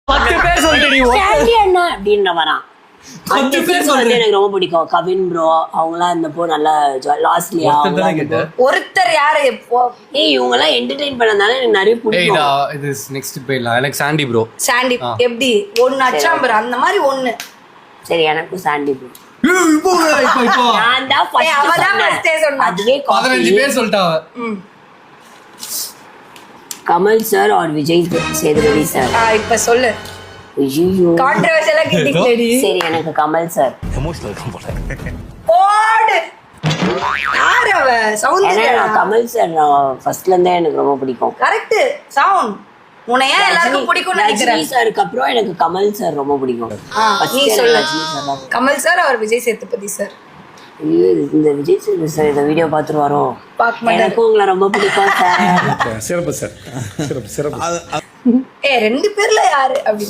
10 பேர் சொல்லிட்டு சாண்டி அண்ணா அப்படின்னு வரான். அந்த சீன் வந்து எனக்கு ரொம்ப பிடிக்கும். கவின் ப்ரோ அவங்கலாம் இருந்தப்போ நல்லா லாஸ்ட்லியா ஒருத்தர் யாரு இவங்க எல்லாம் என்டர்டெயின் பண்ணதால எனக்கு நிறைய பிடிக்கும். இது நெக்ஸ்ட் போயிடலாம். எனக்கு சாண்டி ப்ரோ. சாண்டி எப்படி ஒன்னு அச்சாம்பர் அந்த மாதிரி ஒண்ணு. சரி எனக்கும் சாண்டி ப்ரோ. நான் தான் அதுவே 15 பேர் சொல்லிட்டாங்க. Kamal sir or Vijay Sethupathi sir. இப்ப சொல்லு. ஐயோ கான்ட்ரோவர்ஷியலா கிட்டிங்களேடி. சரி எனக்கு கமல் சார். எமோஷனல் இருக்கும் போல. ஓடு யார் அவ சவுந்தர்யா. கமல் சார் ஃபர்ஸ்ட்ல இருந்தே எனக்கு ரொம்ப பிடிக்கும். Correct sound. உன்னை ஏன் எல்லாருக்கும் பிடிக்கும்னு நினைக்கிறேன். ரஜினி சாருக்கு அப்புறம் எனக்கு கமல் சார் ரொம்ப பிடிக்கும். நீ சொல்லு. கமல் சார் அவர் விஜய் சேதுபதி சார். இந்த விஜய் சேதுபதி சார் இந்த வீடியோ பார்த்துட்டு வரோம். எனக்கும் உங்களை ரொம்ப பிடிக்கும் சார். சிறப்பு சார். சிறப்பு சிறப்பு. 2 பேர்ல யாரு அப்படி